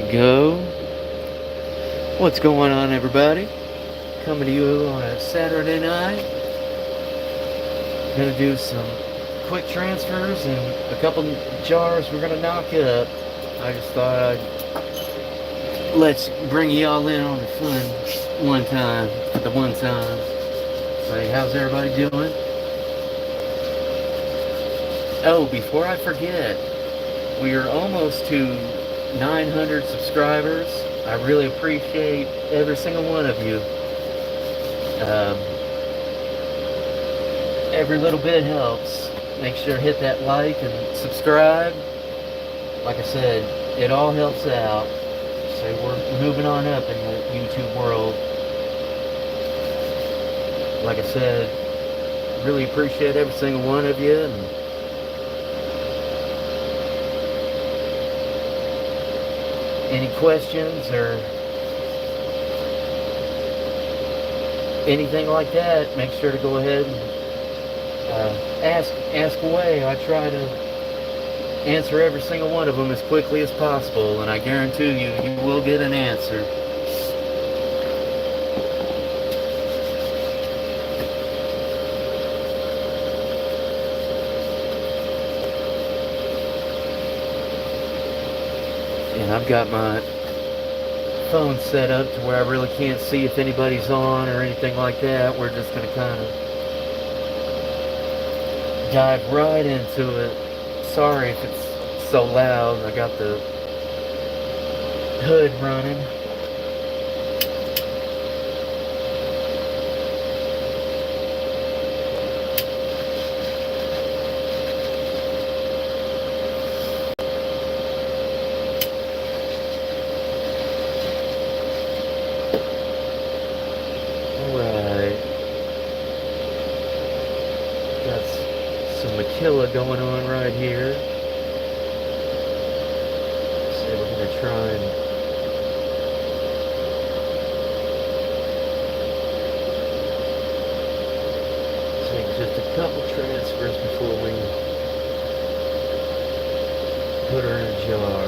we go. What's going on, everybody? Coming to you on a Saturday night. Gonna do some quick transfers and a couple jars we're gonna knock up. I just thought let's bring y'all in on the fun one time for the one time. Hey, how's everybody doing? Oh, before I forget, we are almost to 900 subscribers. I really appreciate every single one of you. Every little bit helps. Make sure to hit that like and subscribe. Like I said, it all helps out. So we're moving on up in the YouTube world. Like I said, really appreciate every single one of you. And any questions or anything like that, make sure to go ahead and ask away. I try to answer every single one of them as quickly as possible, and I guarantee you, you will get an answer. And I've got my phone set up to where I really can't see if anybody's on or anything like that. We're just going to kind of dive right into it. Sorry if it's so loud. I got the hood running. Going on right here. So we're going to try and take just a couple transfers before we put her in a jar.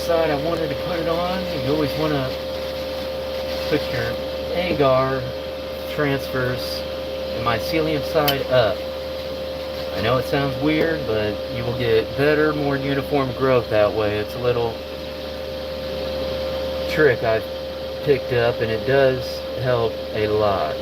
I wanted to put it on. You always want to put your agar transfers the mycelium side up. I know it sounds weird, but you will get better, more uniform growth that way. It's a little trick I've picked up, and it does help a lot.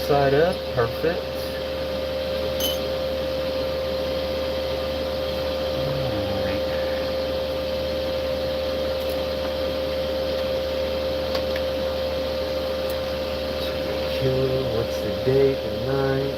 Side up, perfect. Alright. What's the date and night?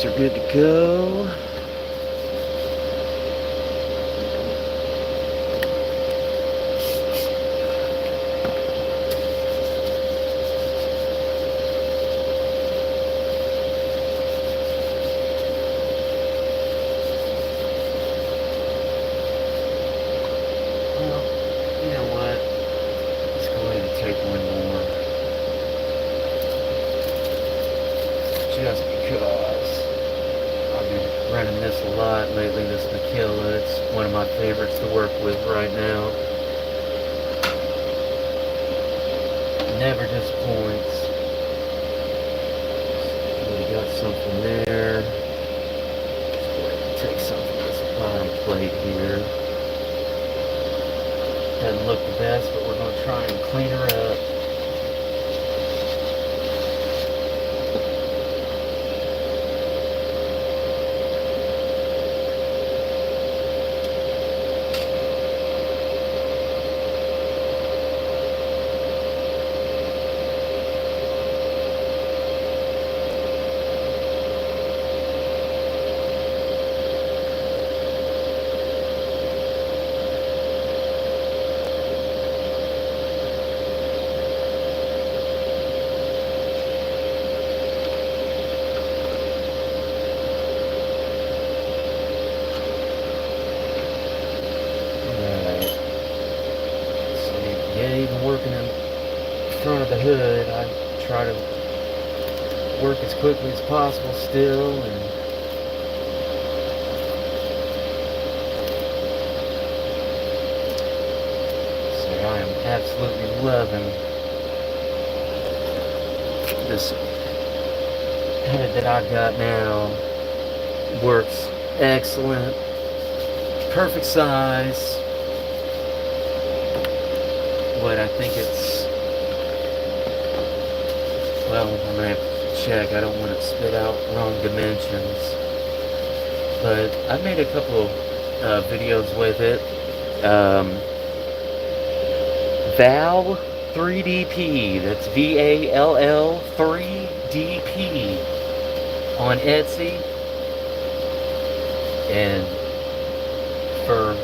These are good to go. Just because I've been running this a lot lately, this Makilla. It's one of my favorites to work with right now. Never disappoints. We got something there. Just go ahead and take some from this bottom plate here. Doesn't look the best, but we're going to try and clean her up. Even working in front of the hood, I try to work as quickly as possible still, and so I am absolutely loving this head that I've got now. Works excellent, perfect size. What I think it's, well, I'm gonna have to check. I don't want to spit out wrong dimensions, but I made a couple videos with it. Val 3DP, that's VALL 3DP on Etsy, and for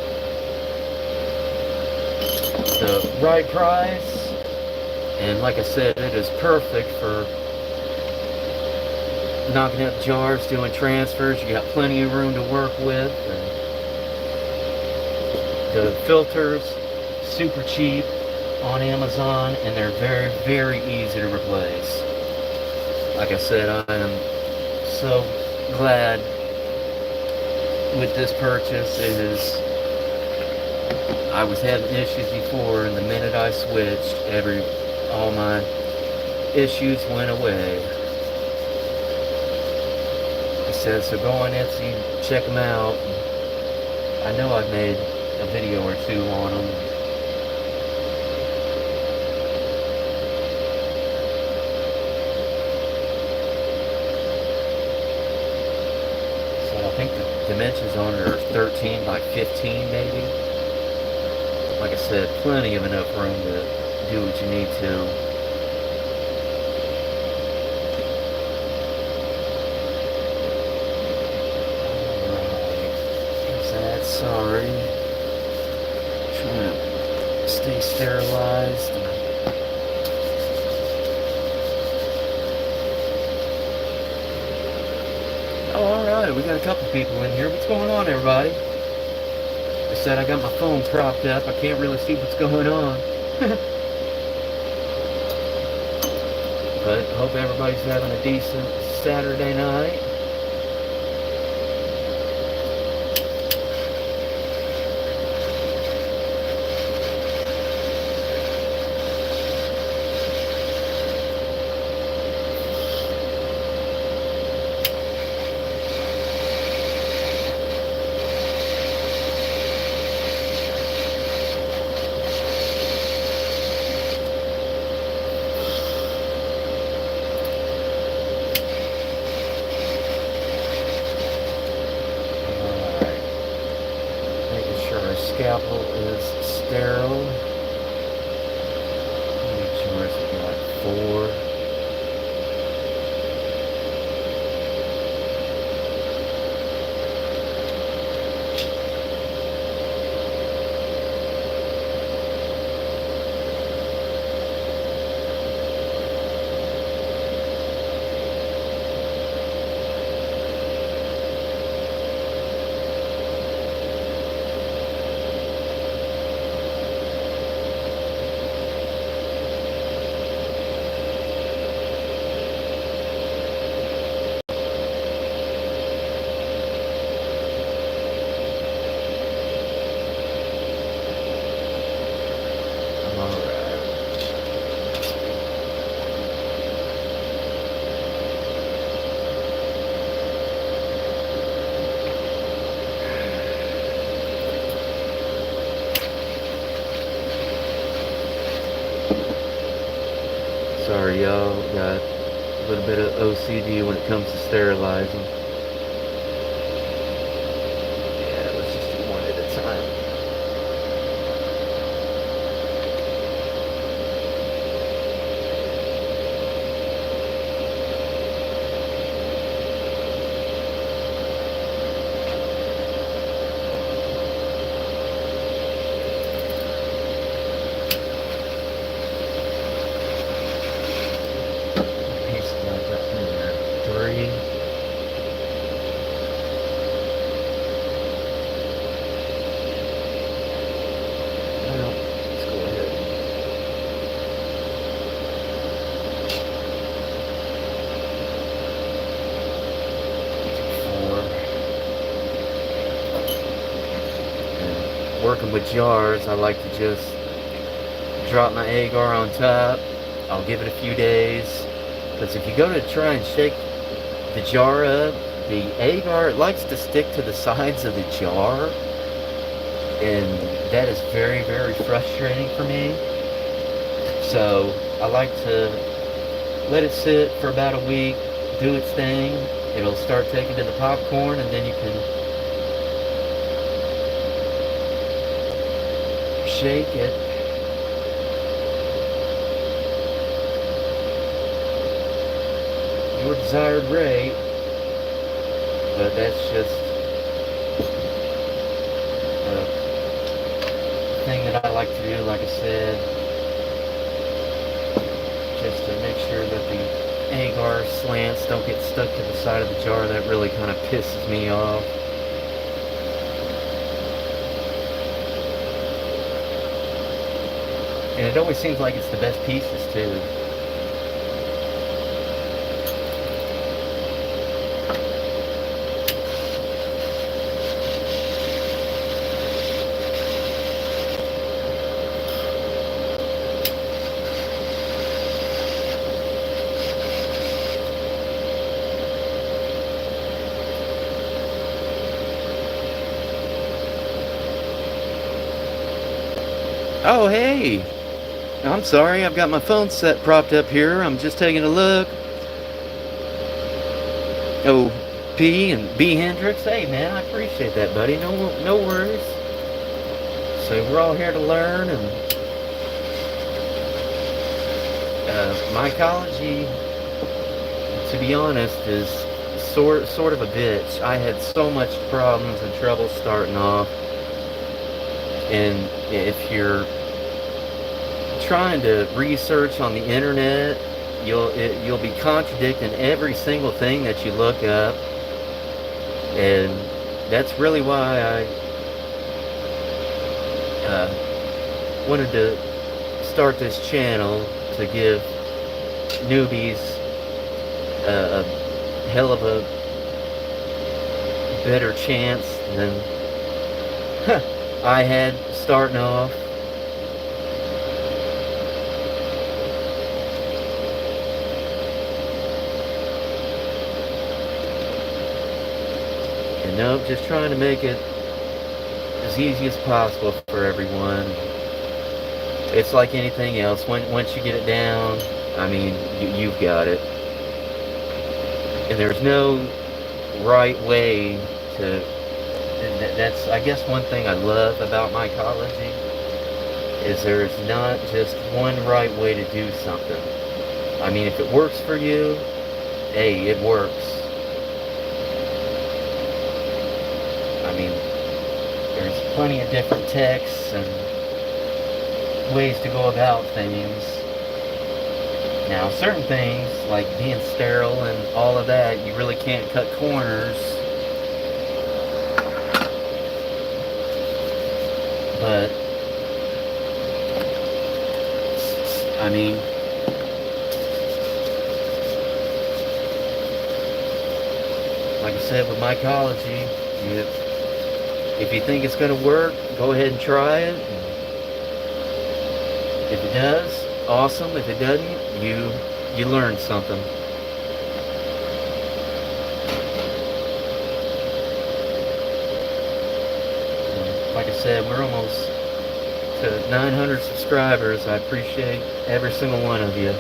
the right price, and like I said, it is perfect for knocking up jars, doing transfers. You got plenty of room to work with, and the filters super cheap on Amazon, and they're very, very easy to replace. Like I said, I am so glad with this purchase. It is, I was having issues before, and the minute I switched, all my issues went away. I said, so go on Etsy, check them out. I know I've made a video or two on them. So I think the dimensions on it are 13 by 15 maybe. Like I said, plenty of enough room to do what you need to. Alright, sorry. Trying to stay sterilized. Oh, alright, we got a couple people in here. What's going on, everybody? I said I got my phone propped up. I can't really see what's going on. But hope everybody's having a decent Saturday night. Scalpel is sterile. Make sure it's got 4. y'all. Got a little bit of OCD when it comes to sterilizing. Yeah, let's just do one at a time. Piece like up in there. 3. Well, let's go ahead. 4. And working with jars, I like to just drop my agar on top. I'll give it a few days. Because if you go to try and shake the jar up, the agar, it likes to stick to the sides of the jar. And that is very, very frustrating for me. So I like to let it sit for about a week, do its thing. It'll start taking to the popcorn, and then you can shake it. Your desired rate, but that's just a thing that I like to do, like I said, just to make sure that the agar slants don't get stuck to the side of the jar. That really kind of pisses me off. And it always seems like it's the best pieces too. Oh, hey! I'm sorry, I've got my phone set propped up here. I'm just taking a look. Oh, P and B Hendrix. Hey, man, I appreciate that, buddy. No worries. So we're all here to learn, and mycology, to be honest, is sort of a bitch. I had so much problems and trouble starting off, and if you're trying to research on the internet, you'll be contradicting every single thing that you look up, and that's really why I wanted to start this channel, to give newbies a hell of a better chance than I had starting off. And nope, just trying to make it as easy as possible for everyone. It's like anything else. Once you get it down, I mean, you've got it. And there's no right way to... That's, I guess, one thing I love about mycology, is there's not just one right way to do something. I mean, if it works for you, hey, it works. I mean, there's plenty of different texts and ways to go about things. Now, certain things, like being sterile and all of that, you really can't cut corners. But, I mean, like I said, with mycology, if you think it's going to work, go ahead and try it. If it does, awesome. If it doesn't, you learned something. Like I said, we're almost to 900 subscribers. I appreciate every single one of you.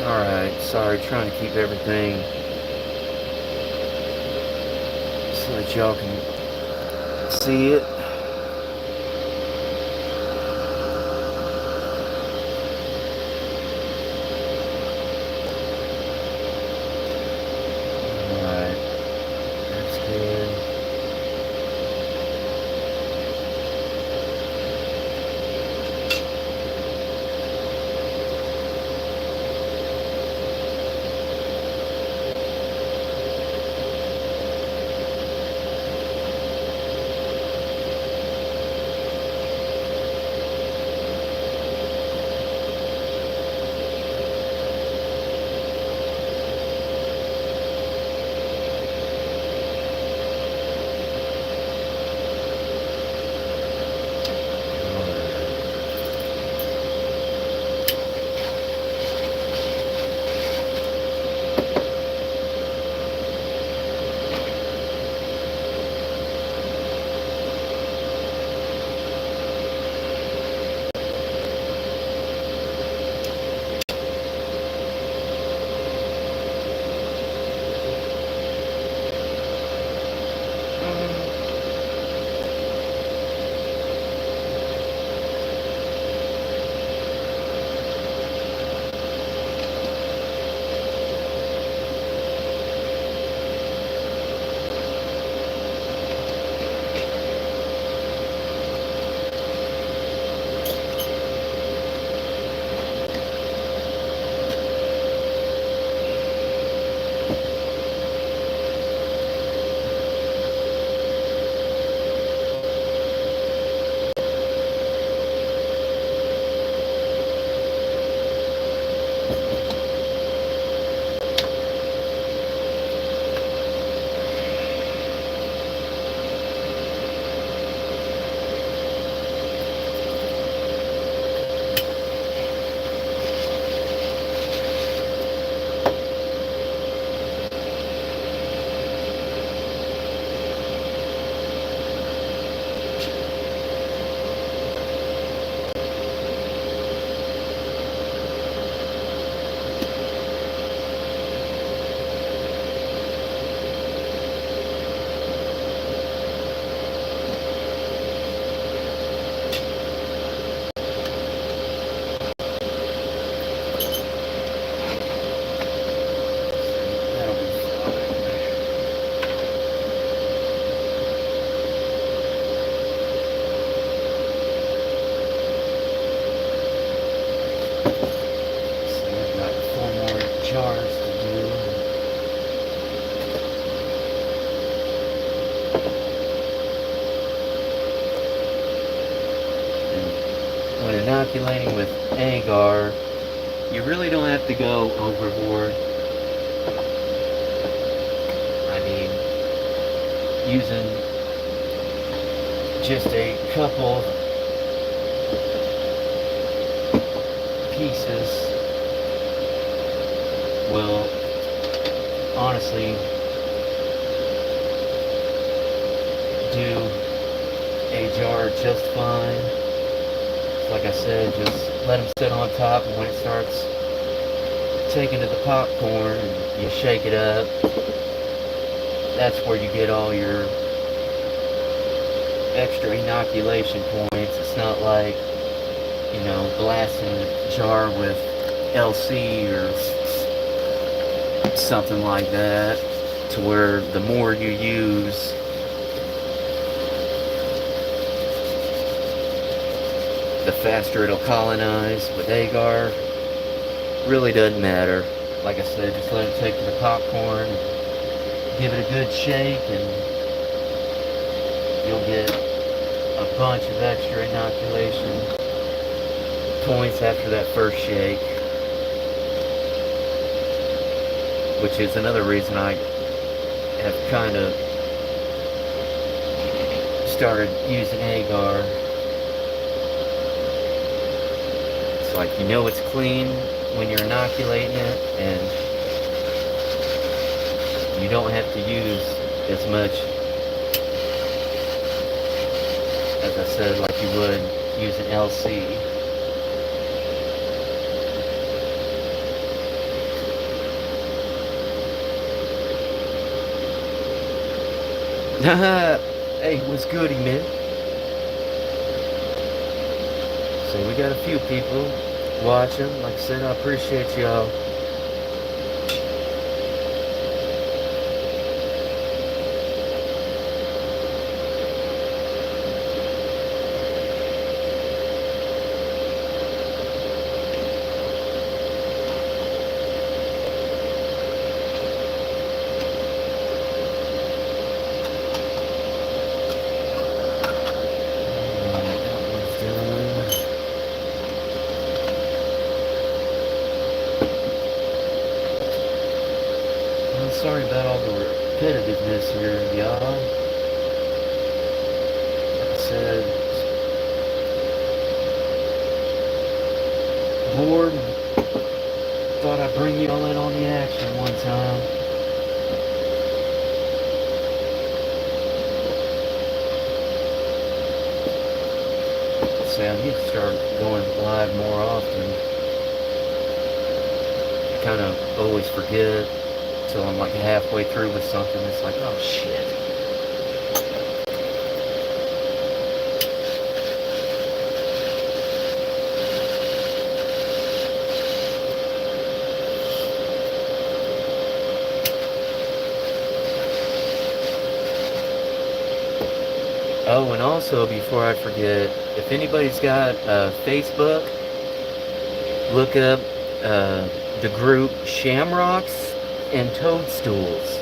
Alright, sorry, trying to keep everything so that y'all can see it. Alright, that's good. Jars to do. And when inoculating with agar, you really don't have to go overboard. I mean, using just a couple pieces will honestly do a jar just fine. Like I said, just let them sit on top, and when it starts taking to the popcorn and you shake it up, that's where you get all your extra inoculation points. It's not like, you know, blasting a jar with LC or something like that, to where the more you use, the faster it'll colonize. With agar, really doesn't matter. Like I said, just let it take to the popcorn, give it a good shake, and you'll get a bunch of extra inoculation points after that first shake. Which is another reason I have kind of started using agar. It's like, you know it's clean when you're inoculating it, and you don't have to use as much, as I said, like you would using LC. Hey, what's goody, man? So we got a few people watching. Like I said, I appreciate y'all. Sorry about all the repetitiveness here, y'all. Like I said, bored. Thought I'd bring y'all in on the action one time. I need to start going live more often. I kind of always forget until I'm like halfway through with something. It's like, oh shit. Oh, and also before I forget, if anybody's got Facebook, look up the group Shamrocks and Toadstools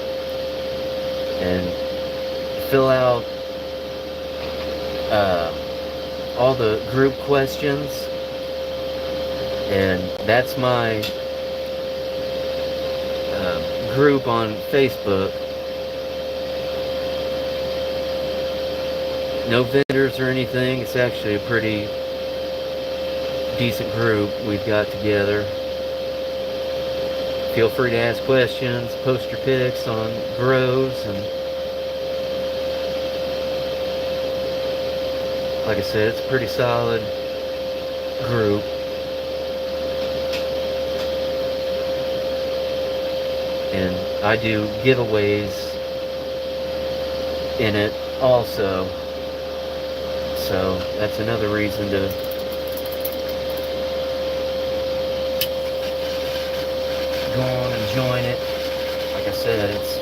and fill out all the group questions, and that's my group on Facebook. No vendors or anything. It's actually a pretty decent group we've got together. Feel free to ask questions, post your pics on grows, and like I said, it's a pretty solid group. And I do giveaways in it also. So that's another reason to go on and join it. Like I said, it's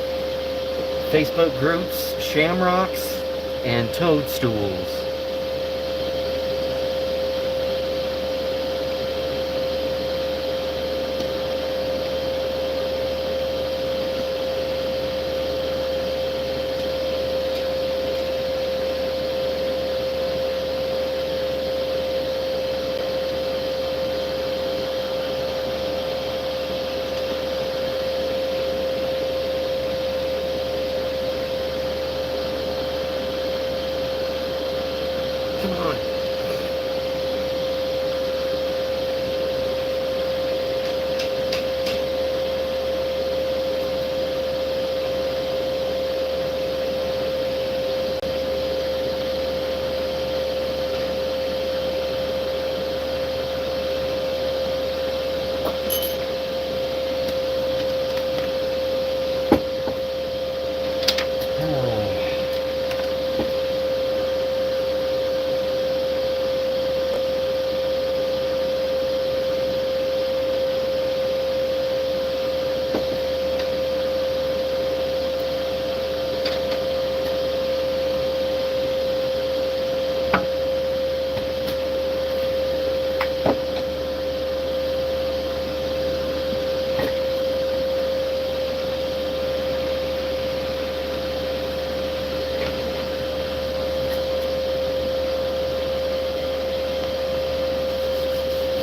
Facebook groups, Shamrocks and Toadstools. Come on.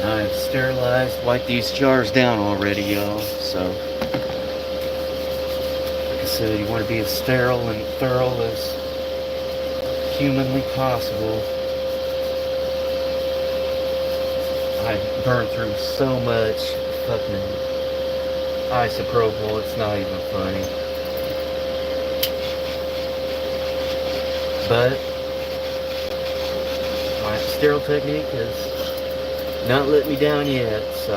I've sterilized, wiped these jars down already, y'all. So, like I said, you want to be as sterile and thorough as humanly possible. I burned through so much fucking isopropyl, it's not even funny. But my sterile technique has not let me down yet, so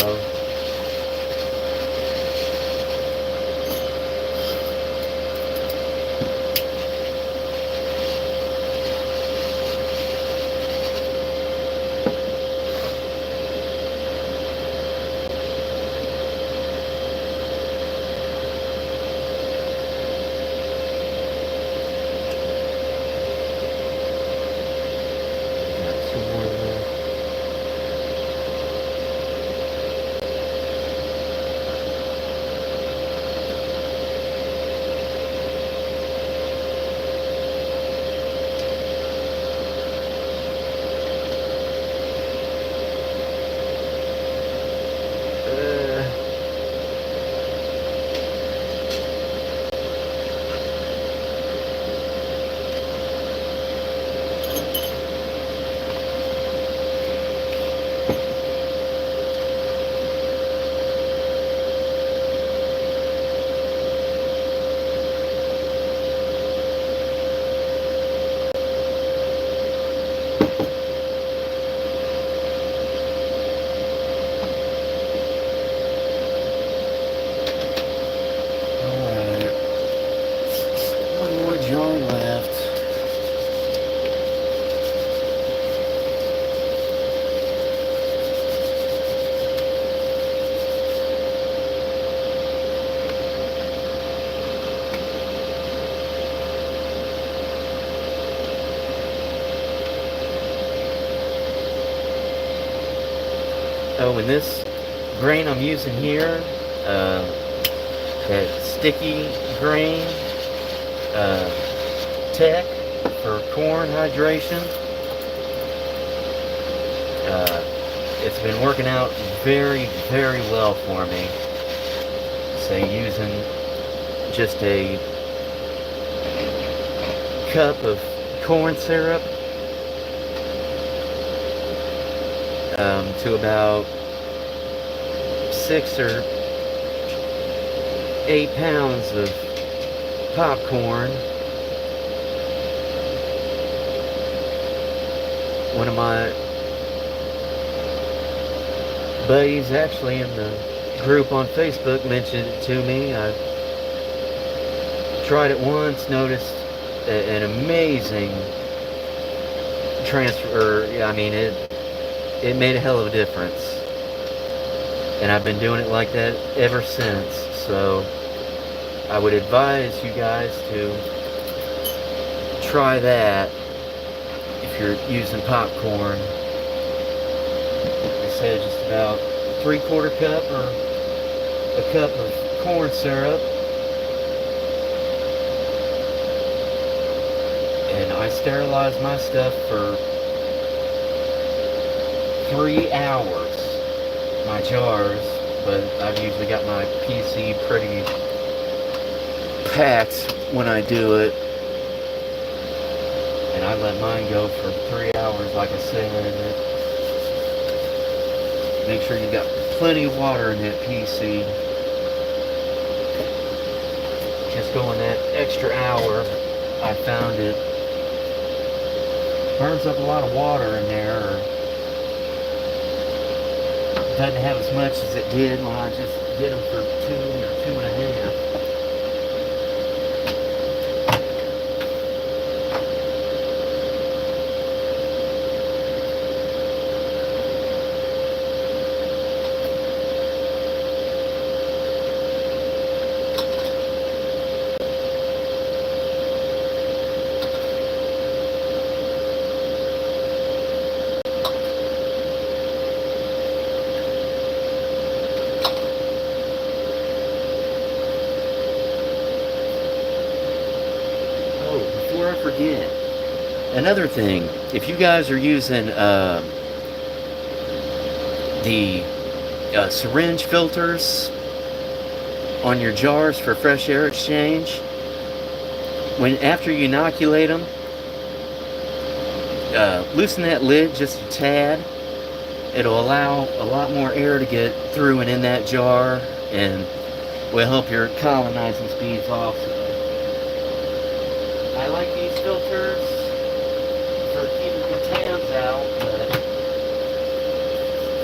So in this grain I'm using here, that sticky grain tech for corn hydration, it's been working out very, very well for me. Say using just a cup of corn syrup to about 6 or 8 pounds of popcorn. One of my buddies actually in the group on Facebook mentioned it to me. I tried it once, noticed an amazing transfer. I mean, it made a hell of a difference, and I've been doing it like that ever since. So I would advise you guys to try that if you're using popcorn. They said just about 3/4 cup or a cup of corn syrup, and I sterilize my stuff for 3 hours, my jars, but I've usually got my PC pretty packed when I do it, and I let mine go for 3 hours, like I said. Make sure you got plenty of water in that PC. Just going that extra hour, I found it burns up a lot of water in there, or doesn't have as much as it did when I just did them for 2 or 2.5. Before I forget, another thing, if you guys are using the syringe filters on your jars for fresh air exchange, after you inoculate them, loosen that lid just a tad. It'll allow a lot more air to get through and in that jar, and will help your colonizing speeds also. I like these filters for keeping contaminants out, but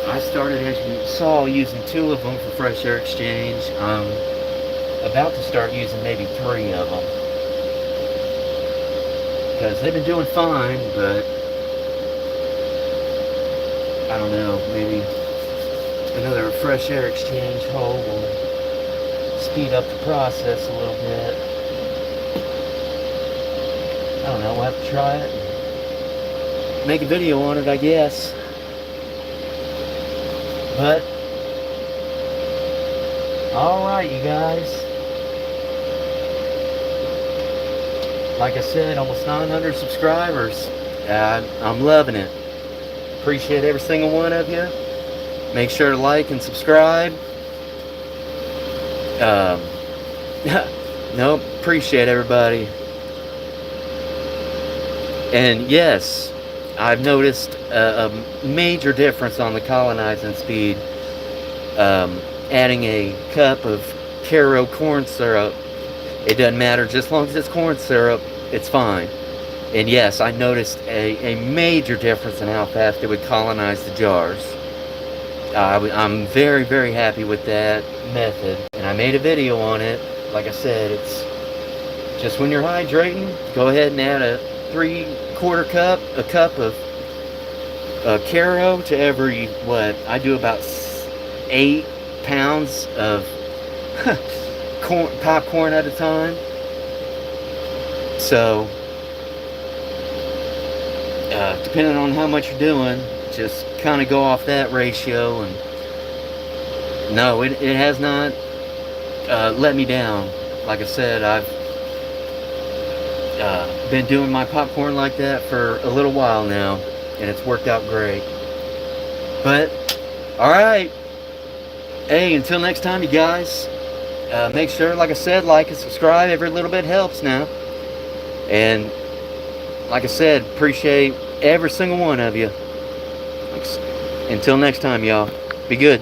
I started, as you saw, using 2 of them for fresh air exchange. I'm about to start using maybe 3 of them, because they've been doing fine, but I don't know, maybe another fresh air exchange hole will speed up the process a little bit. I don't know, we'll have to try it and make a video on it, I guess. But, alright, you guys. Like I said, almost 900 subscribers. I'm loving it. Appreciate every single one of you. Make sure to like and subscribe. Nope, appreciate everybody. And yes, I've noticed a major difference on the colonizing speed. Adding a cup of Caro corn syrup, it doesn't matter, just as long as it's corn syrup, it's fine. And yes, I noticed a major difference in how fast it would colonize the jars. I'm very, very happy with that method, and I made a video on it. Like I said, it's just when you're hydrating, go ahead and add a 3/4 cup, a cup of Caro to every, I do about 8 pounds of popcorn at a time. So, depending on how much you're doing, just kind of go off that ratio and No, it has not let me down. Like I said, I've been doing my popcorn like that for a little while now, and it's worked out great. But, alright. Hey, until next time, you guys, make sure, like I said, like and subscribe. Every little bit helps now. And, like I said, appreciate every single one of you. Until next time, y'all. Be good.